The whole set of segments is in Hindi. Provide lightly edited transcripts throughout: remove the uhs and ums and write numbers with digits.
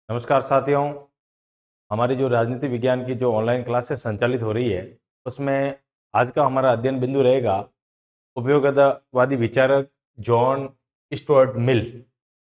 नमस्कार साथियों। हमारी जो राजनीति विज्ञान की जो ऑनलाइन क्लासेस संचालित हो रही है उसमें आज का हमारा अध्ययन बिंदु रहेगा उपयोगितावादी विचारक जॉन स्टुअर्ट मिल।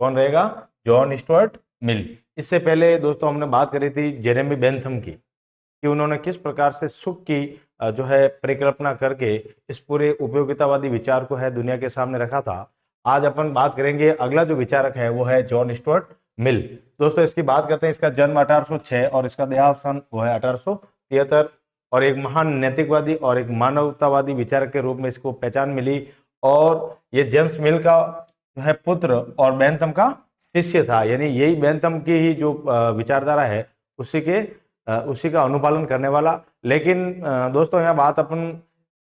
कौन रहेगा? John Stuart Mill. इससे पहले दोस्तों हमने बात करी थी जेरेमी बेंथम की कि उन्होंने किस प्रकार से सुख की जो है परिकल्पना करके इस पूरे उपयोगितावादी विचार को है दुनिया के सामने रखा था। आज अपन बात करेंगे, अगला जो विचारक है वो है जॉन स्टुअर्ट मिल। दोस्तों इसकी बात करते हैं, इसका जन्म 1806 और इसका देहावसान वो है 1873। और एक महान नैतिकवादी और एक मानवतावादी विचारक के रूप में इसको पहचान मिली। और ये जेम्स मिल का जो है पुत्र और बेंथम का शिष्य था, यानी यही बेंथम की ही जो विचारधारा है उसी का अनुपालन करने वाला। लेकिन दोस्तों यहाँ बात अपन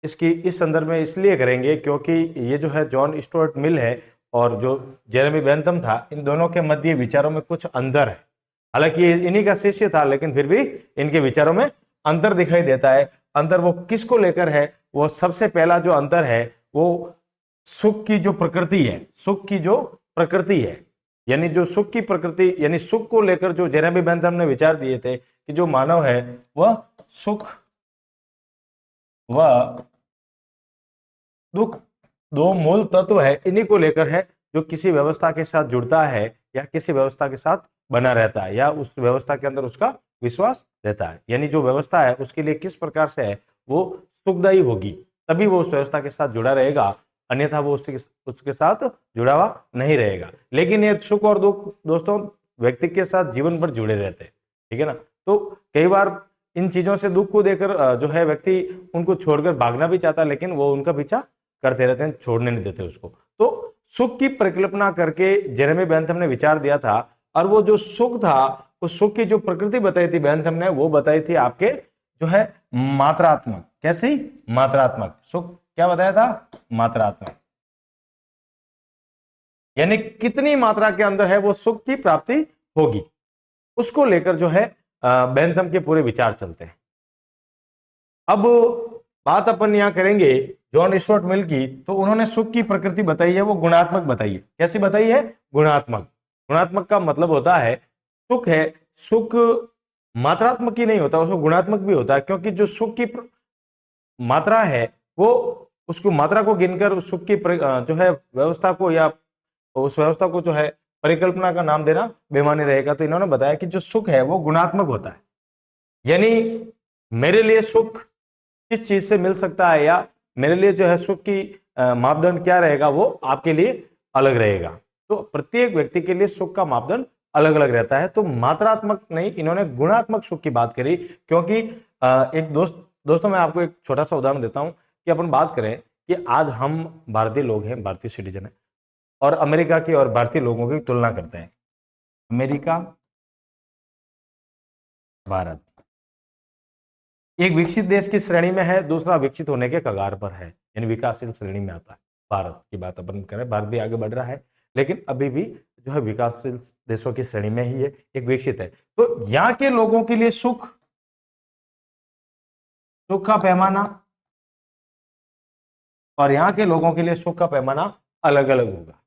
इसकी इस संदर्भ में इसलिए करेंगे क्योंकि ये जो है जॉन स्टुअर्ट मिल है और जो जेरेमी बेंथम था, इन दोनों के मध्य विचारों में कुछ अंतर है। हालांकि ये इन्हीं का शिष्य था लेकिन फिर भी इनके विचारों में अंतर दिखाई देता है। अंतर वो किसको लेकर है? वो सबसे पहला जो अंतर है वो सुख की जो प्रकृति है, सुख की जो प्रकृति है, यानी जो सुख की प्रकृति, यानी सुख को लेकर जो जेरेमी बेंथम ने विचार दिए थे कि जो मानव है वह सुख व दुख दो मूल तत्व है, इन्हीं को लेकर है जो किसी व्यवस्था के साथ जुड़ता है या किसी व्यवस्था के साथ बना रहता है या उस व्यवस्था के अंदर उसका विश्वास रहता है। यानी जो व्यवस्था है उसके लिए किस प्रकार से है वो सुखदायी होगी तभी वो उस व्यवस्था के साथ जुड़ा रहेगा, अन्यथा वो उसके साथ जुड़ा हुआ नहीं रहेगा। लेकिन ये सुख और दुख दोस्तों व्यक्ति के साथ जीवन भर जुड़े रहते हैं, ठीक है ना। तो कई बार इन चीजों से दुख को देकर जो है व्यक्ति उनको छोड़कर भागना भी चाहता है, लेकिन वो उनका पीछा करते रहते हैं, छोड़ने नहीं देते उसको। तो सुख की परिकल्पना करके जेरेमी बेंथम ने विचार दिया था और वो जो सुख था उस सुख की जो प्रकृति बताई थी बेंथम ने, वो बताई थी आपके जो है मात्रात्मक। कैसी? मात्रात्मक। सुख क्या बताया था? मात्रात्मक, यानी कितनी मात्रा के अंदर है वो सुख की प्राप्ति होगी, उसको लेकर जो है बेंथम के पूरे विचार चलते हैं। अब बात अपन यहां करेंगे जॉन स्टुअर्ट मिल की, तो उन्होंने सुख की प्रकृति बताई है, वो गुणात्मक बताई है। कैसी बताई है? गुणात्मक। गुणात्मक का मतलब होता है सुख है, सुख मात्रात्मक ही नहीं होता, उसको गुणात्मक भी होता है, क्योंकि जो सुख की मात्रा है वो उसको मात्रा को गिनकर उस सुख की जो है व्यवस्था को या उस व्यवस्था को जो है परिकल्पना का नाम देना बेमानी रहेगा। तो इन्होंने बताया कि जो सुख है वो गुणात्मक होता है, यानी मेरे लिए सुख किस चीज से मिल सकता है या मेरे लिए जो है सुख की मापदंड क्या रहेगा वो आपके लिए अलग रहेगा। तो प्रत्येक व्यक्ति के लिए सुख का मापदंड अलग अलग रहता है। तो मात्रात्मक नहीं, इन्होंने गुणात्मक सुख की बात करी, क्योंकि एक दोस्तों मैं आपको एक छोटा सा उदाहरण देता हूं कि अपन बात करें कि आज हम भारतीय लोग हैं, भारतीय सिटीजन है, और अमेरिका की और भारतीय लोगों की तुलना करते हैं। अमेरिका, भारत एक विकसित देश की श्रेणी में है, दूसरा विकसित होने के कगार पर है, यानी विकासशील श्रेणी में आता है। भारत की बात अपन करें, भारत भी आगे बढ़ रहा है लेकिन अभी भी जो है विकासशील देशों की श्रेणी में ही है, एक विकसित है। तो यहाँ के लोगों के लिए सुख का पैमाना और यहाँ के लोगों के लिए सुख का पैमाना अलग अलग होगा।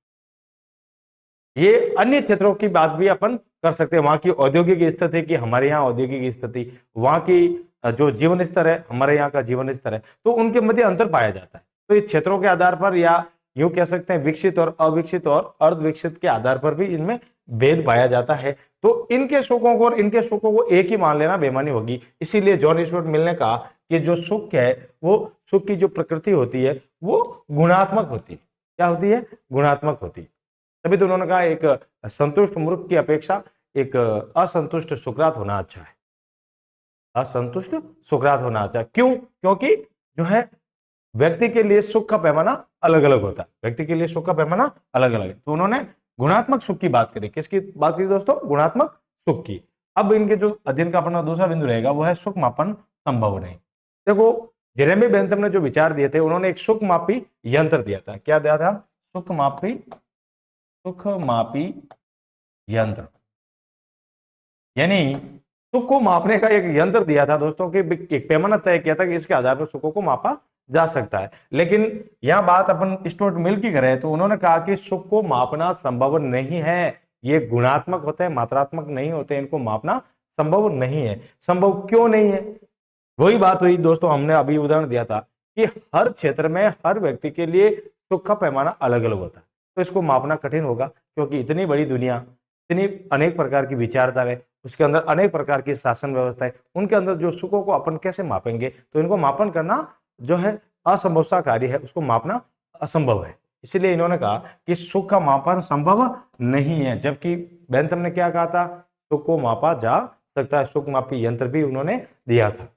ये अन्य क्षेत्रों की बात भी अपन कर सकते हैं, वहां की औद्योगिक स्थिति की हमारे यहाँ औद्योगिक स्थिति, वहां की जो जीवन स्तर है हमारे यहाँ का जीवन स्तर है, तो उनके मध्य अंतर पाया जाता है। तो इस क्षेत्रों के आधार पर या यूं कह सकते हैं विकसित और अविकसित और अर्धविकसित के आधार पर भी इनमें भेद पाया जाता है। तो इनके सुखों को और इनके सुखों को एक ही मान लेना बेमानी होगी। इसीलिए जॉन स्टुअर्ट मिल ने कहा कि जो सुख है वो सुख की जो प्रकृति होती है वो गुणात्मक होती है। क्या होती है? गुणात्मक होती है। तभी तो उन्होंने कहा एक संतुष्ट मूर्ख की अपेक्षा एक असंतुष्ट सुकरात होना अच्छा है। असंतुष्ट सुकरात होना अच्छा है। क्यों? क्योंकि जो है व्यक्ति के लिए सुख का पैमाना अलग अलग होता है, व्यक्ति के लिए सुख का पैमाना अलग अलग है। तो उन्होंने गुणात्मक सुख की बात करी। किसकी बात करी दोस्तों? गुणात्मक सुख की। अब इनके जो अध्ययन का अपना दूसरा बिंदु रहेगा वो है सुख मापन संभव नहीं। देखो जेरेमी बेंथम ने जो विचार दिए थे, उन्होंने एक सुख मापी यंत्र दिया था। क्या दिया था? सुख मापी यंत्र, यानी सुख को मापने का एक यंत्र दिया था दोस्तों कि एक पैमाना तय किया था कि इसके आधार पर सुखों को मापा जा सकता है। लेकिन यह बात अपन स्टुअर्ट मिल की करें तो उन्होंने कहा कि सुख को मापना संभव नहीं है, ये गुणात्मक होते हैं, मात्रात्मक नहीं होते, इनको मापना संभव नहीं है। संभव क्यों नहीं है? वही बात हुई दोस्तों, हमने अभी उदाहरण दिया था कि हर क्षेत्र में हर व्यक्ति के लिए सुख का पैमाना अलग अलग होता है, तो इसको मापना कठिन होगा, क्योंकि इतनी बड़ी दुनिया, इतनी अनेक प्रकार की विचारधाराएं, उसके अंदर अनेक प्रकार की शासन व्यवस्था है, उनके अंदर जो सुखों को अपन कैसे मापेंगे? तो इनको मापन करना जो है असंभव सा कार्य है, उसको मापना असंभव है। इसीलिए इन्होंने कहा कि सुख का मापन संभव नहीं है, जबकि बेंथम ने क्या कहा था? सुख को मापा जा सकता है, सुख मापी यंत्र भी उन्होंने दिया था।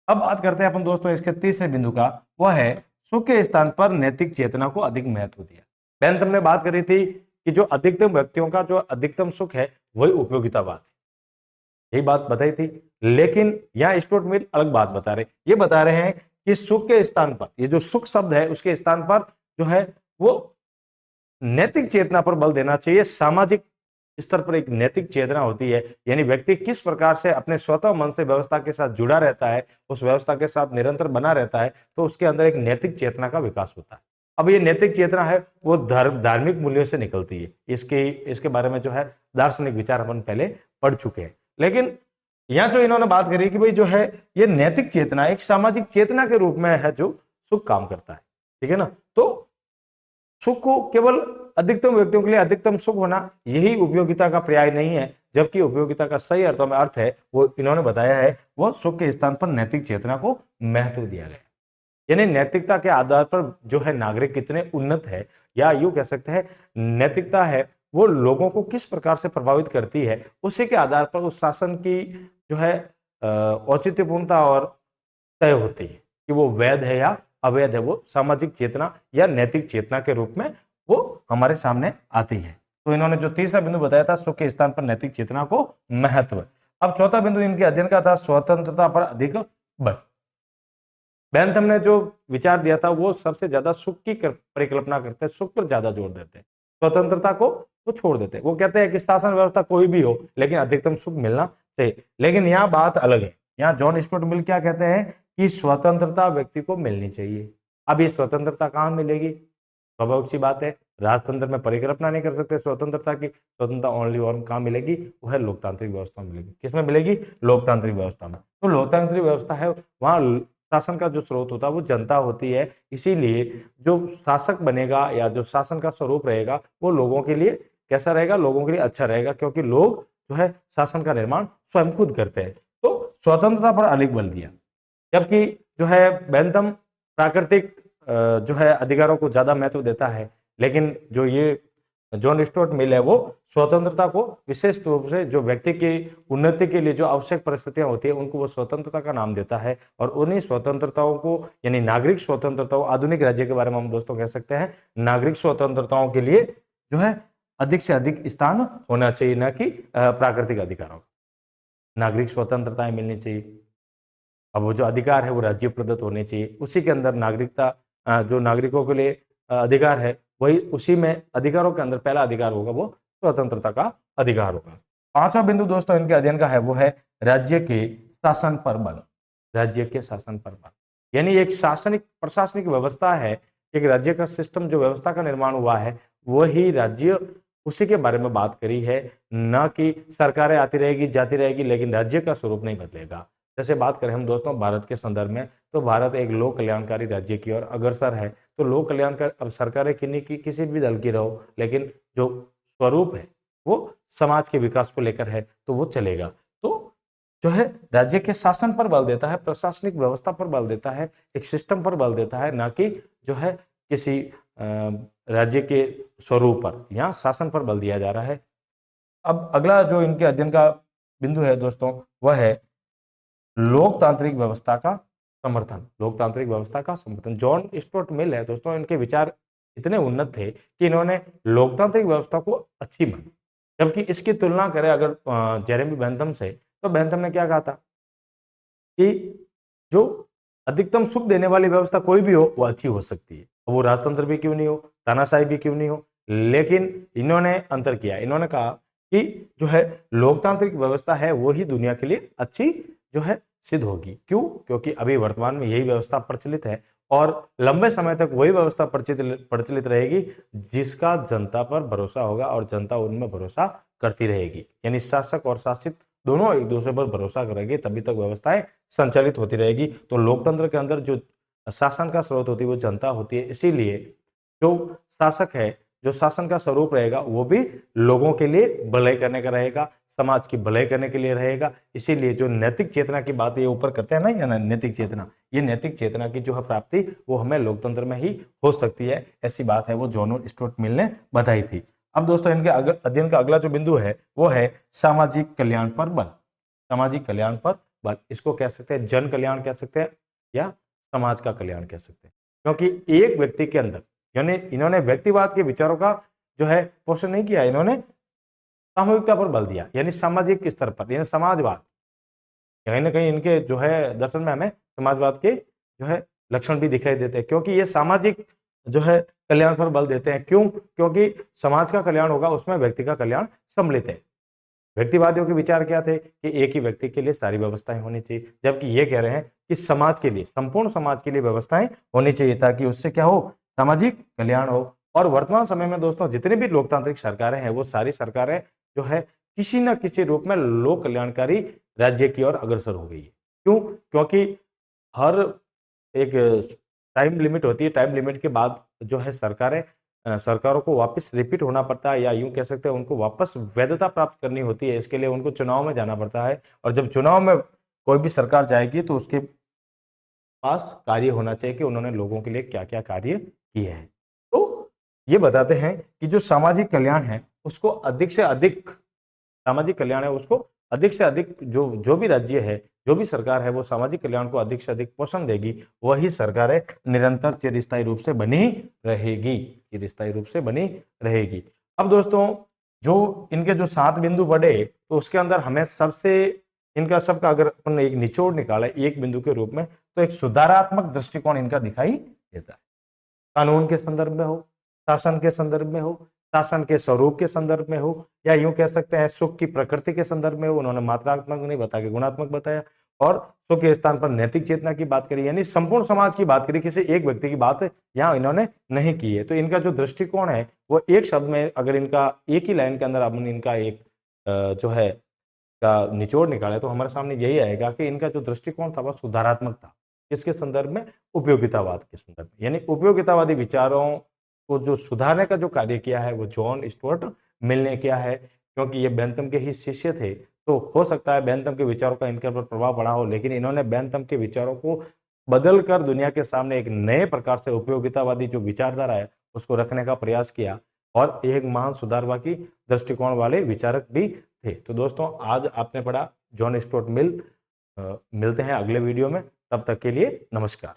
अब बात करते हैं अपन दोस्तों इसके तीसरे बिंदु का, वह है सुख के स्थान पर नैतिक चेतना को अधिक महत्व दिया। बेंथम ने बात करी थी कि जो अधिकतम व्यक्तियों का जो अधिकतम सुख है वही उपयोगितावाद है, यही बात बताई थी। लेकिन यहाँ स्टुअर्ट मिल अलग बात बता रहे, ये बता रहे हैं कि सुख के स्थान पर, ये जो सुख शब्द है उसके स्थान पर जो है वो नैतिक चेतना पर बल देना चाहिए। सामाजिक स्तर पर एक नैतिक चेतना होती है, यानी व्यक्ति किस प्रकार से अपने स्वतः मन से व्यवस्था के साथ जुड़ा रहता है, उस व्यवस्था के साथ निरंतर बना रहता है, तो उसके अंदर एक नैतिक चेतना का विकास होता है। अब ये नैतिक चेतना है वो धार्मिक मूल्यों से निकलती है। इसके बारे में जो है दार्शनिक विचार अपन पहले पढ़ चुके हैं। लेकिन यहाँ जो इन्होंने बात करी कि भाई जो है ये नैतिक चेतना एक सामाजिक चेतना के रूप में है जो सुख काम करता है, ठीक है ना। तो सुख को केवल अधिकतम व्यक्तियों के लिए अधिकतम सुख होना यही उपयोगिता का पर्याय नहीं है, जबकि उपयोगिता का सही अर्थों में अर्थ है वो इन्होंने बताया है, वो सुख के स्थान पर नैतिक चेतना को महत्व दिया गया। यानी नैतिकता के आधार पर जो है नागरिक कितने उन्नत है, या यूं कह सकते हैं नैतिकता है वो लोगों को किस प्रकार से प्रभावित करती है, उसी के आधार पर उस शासन की जो है औचित्यपूर्णता और तय होती है कि वो वैध है या अवैध है। वो सामाजिक चेतना या नैतिक चेतना के रूप में वो हमारे सामने आती है। तो इन्होंने जो तीसरा बिंदु बताया था सुख के स्थान पर नैतिक चेतना को महत्व। अब चौथा बिंदु इनके अध्ययन का था स्वतंत्रता पर अधिक बल। बेंथम ने जो विचार दिया था वो सबसे ज्यादा सुख की परिकल्पना करते हैं, सुख पर ज्यादा जोर देते हैं, स्वतंत्रता को वो छोड़ देते हैं। वो कहते हैं कि शासन व्यवस्था कोई भी हो लेकिन अधिकतम सुख मिलना चाहिए। लेकिन यहाँ बात अलग है, यहाँ जॉन स्टुअर्ट मिल क्या कहते हैं कि स्वतंत्रता व्यक्ति को मिलनी चाहिए। अब ये स्वतंत्रता कहाँ मिलेगी? स्वाभाविक सी बात है, राजतंत्र में परिकल्पना नहीं कर सकते स्वतंत्रता की। स्वतंत्रता ओनली वन कहाँ मिलेगी? वो है लोकतांत्रिक व्यवस्था में मिलेगी। किसमें मिलेगी? लोकतांत्रिक व्यवस्था में। तो लोकतांत्रिक व्यवस्था है वहां शासन का जो स्रोत होता है वो जनता होती है, इसीलिए जो शासक बनेगा या जो शासन का स्वरूप रहेगा वो लोगों के लिए कैसा रहेगा? लोगों के लिए अच्छा रहेगा, क्योंकि लोग जो है शासन का निर्माण स्वयं खुद करते हैं। तो स्वतंत्रता पर अधिक बल दिया, जबकि जो है बेंथम प्राकृतिक जो है अधिकारों को ज्यादा महत्व देता है। लेकिन जो ये जॉन स्टुअर्ट मिल है वो स्वतंत्रता को विशेष रूप से जो व्यक्ति की उन्नति के लिए जो आवश्यक परिस्थितियां होती है उनको वो स्वतंत्रता का नाम देता है। और उन्हीं स्वतंत्रताओं को यानी नागरिक स्वतंत्रताओं, आधुनिक राज्य के बारे में हम दोस्तों कह सकते हैं नागरिक स्वतंत्रताओं के लिए जो है अधिक से अधिक स्थान होना चाहिए, न कि प्राकृतिक अधिकारों। नागरिक स्वतंत्रताएं मिलनी चाहिए। अब वो जो अधिकार है वो राज्य प्रदत्त होने चाहिए, उसी के अंदर नागरिकता जो नागरिकों के लिए अधिकार है वही उसी में अधिकारों के अंदर पहला अधिकार होगा वो स्वतंत्रता का अधिकार होगा। पांचवा बिंदु दोस्तों इनके अध्ययन का है वो है राज्य के शासन पर बल। राज्य के शासन पर बल यानी एक शासनिक प्रशासनिक व्यवस्था है, एक राज्य का सिस्टम जो व्यवस्था का निर्माण हुआ है वही राज्य, उसी के बारे में बात करी है, न कि सरकारें आती रहेगी जाती रहेगी लेकिन राज्य का स्वरूप नहीं बदलेगा। जैसे बात करें हम दोस्तों भारत के संदर्भ में, तो भारत एक लोक कल्याणकारी राज्य की ओर अग्रसर है। तो लोक कल्याणकारी, अब सरकारें किन्हीं की किसी भी दल की रहो, लेकिन जो स्वरूप है वो समाज के विकास को लेकर है तो वो चलेगा। तो जो है राज्य के शासन पर बल देता है, प्रशासनिक व्यवस्था पर बल देता है, एक सिस्टम पर बल देता है, ना कि जो है किसी राज्य के स्वरूप पर, यहाँ शासन पर बल दिया जा रहा है। अब अगला जो इनके अध्ययन का बिंदु है दोस्तों वह है लोकतांत्रिक व्यवस्था का समर्थन। लोकतांत्रिक व्यवस्था का समर्थन जॉन स्टुअर्ट मिल है दोस्तों, इनके विचार इतने उन्नत थे कि इन्होंने लोकतांत्रिक व्यवस्था को अच्छी मानी। जबकि इसकी तुलना करें अगर जेरेमी बेंथम से, तो बेंथम ने क्या कहा था कि जो अधिकतम सुख देने वाली व्यवस्था कोई भी हो वो अच्छी हो सकती है, वो राजतंत्र भी क्यों नहीं हो, तानाशाही भी क्यों नहीं हो। लेकिन इन्होंने अंतर किया, इन्होंने कहा कि जो है लोकतांत्रिक व्यवस्था है वो ही दुनिया के लिए अच्छी जो है सिद्ध होगी। क्यों? क्योंकि अभी वर्तमान में यही व्यवस्था प्रचलित है और लंबे समय तक वही व्यवस्था प्रचलित रहेगी जिसका जनता पर भरोसा होगा और जनता उनमें भरोसा करती रहेगी। यानी शासक और शासित दोनों एक दूसरे पर भरोसा करेंगे, तभी तक व्यवस्थाएं संचालित होती रहेगी। तो लोकतंत्र के अंदर जो शासन का स्रोत होती है वो जनता होती है, इसीलिए जो शासक है, जो शासन का स्वरूप रहेगा वो भी लोगों के लिए भलाई करने का रहेगा, समाज की भलाई करने के लिए रहेगा। इसीलिए जो नैतिक चेतना की बात ये ऊपर करते हैं ना, या नैतिक चेतना, ये नैतिक चेतना की जो है प्राप्ति वो हमें लोकतंत्र में ही हो सकती है, ऐसी बात है वो जॉन स्टुअर्ट मिल ने बताई थी। अब दोस्तों इनके अध्ययन का अगला जो बिंदु है वो है सामाजिक कल्याण पर बल। सामाजिक कल्याण पर बल, इसको कह सकते हैं जन कल्याण कह सकते हैं या समाज का कल्याण कह सकते हैं, क्योंकि एक व्यक्ति के अंदर, यानी इन्होंने व्यक्तिवाद के विचारों का जो है पोषण नहीं किया, इन्होंने सामूहिकता पर बल दिया, यानी सामाजिक स्तर पर, यानी समाजवाद। कहीं ना कहीं इनके जो है दर्शन में हमें समाजवाद के जो है लक्षण भी दिखाई देते हैं, क्योंकि ये सामाजिक जो है कल्याण पर बल देते हैं। क्यों? क्योंकि समाज का कल्याण होगा उसमें व्यक्ति का कल्याण सम्मिलित है। व्यक्तिवादियों के विचार क्या थे कि एक ही व्यक्ति के लिए सारी व्यवस्थाएं होनी चाहिए, जबकि ये कह रहे हैं कि समाज के लिए, संपूर्ण समाज के लिए व्यवस्थाएं होनी चाहिए ताकि उससे क्या हो, सामाजिक कल्याण हो। और वर्तमान समय में दोस्तों जितनी भी लोकतांत्रिक सरकारें हैं वो सारी सरकारें जो है किसी न किसी रूप में लोक कल्याणकारी राज्य की ओर अग्रसर हो गई है। क्यों? क्योंकि हर एक टाइम लिमिट होती है, टाइम लिमिट के बाद जो है सरकारों को वापस रिपीट होना पड़ता है, या यूं कह सकते हैं उनको वापस वैधता प्राप्त करनी होती है। इसके लिए उनको चुनाव में जाना पड़ता है, और जब चुनाव में कोई भी सरकार जाएगी तो उसके पास कार्य होना चाहिए कि उन्होंने लोगों के लिए क्या क्या कार्य किए हैं। तो ये बताते हैं कि जो सामाजिक कल्याण है उसको अधिक से अधिक, सामाजिक कल्याण है उसको अधिक से अधिक, जो जो भी राज्य है, जो भी सरकार है वो सामाजिक कल्याण को अधिक से अधिक पोषण देगी, वही सरकारें निरंतर चिरस्थायी रूप से बनी रहेगी, चिरस्थायी रूप से बनी रहेगी। अब दोस्तों जो इनके जो 7 बिंदु बढ़े तो उसके अंदर हमें सबसे, इनका सबका अगर अपन एक निचोड़ निकाले एक बिंदु के रूप में, तो एक सुधारात्मक दृष्टिकोण इनका दिखाई देता है। कानून के संदर्भ में हो, शासन के संदर्भ में हो, शासन के स्वरूप के संदर्भ में हो, या यूं कह सकते हैं सुख की प्रकृति के संदर्भ में हो, उन्होंने मात्रात्मक नहीं बता के गुणात्मक बताया, और सुख के स्थान पर नैतिक चेतना की बात करी, यानी संपूर्ण समाज की बात करी, किसी एक व्यक्ति की बात यहाँ इन्होंने नहीं की है। तो इनका जो दृष्टिकोण है वो एक शब्द में, अगर इनका एक ही लाइन के अंदर अपन इनका एक जो है का निचोड़ निकाले तो हमारे सामने यही आएगा कि इनका जो दृष्टिकोण था वह सुधारात्मक था। किसके संदर्भ में? उपयोगितावाद के संदर्भ में। यानी उपयोगितावादी विचारों को जो सुधारने का जो कार्य किया है वो जॉन स्टुअर्ट मिल ने किया है, क्योंकि ये बेंथम के ही शिष्य थे। तो हो सकता है बेंथम के विचारों का इनके ऊपर प्रभाव पड़ा हो, लेकिन इन्होंने बेंथम के विचारों को बदल कर दुनिया के सामने एक नए प्रकार से उपयोगितावादी जो विचारधारा है उसको रखने का प्रयास किया, और एक महान सुधारवादी दृष्टिकोण वाले विचारक भी थे। तो दोस्तों आज आपने पढ़ा जॉन स्टुअर्ट मिल। मिलते हैं अगले वीडियो में, तब तक के लिए नमस्कार।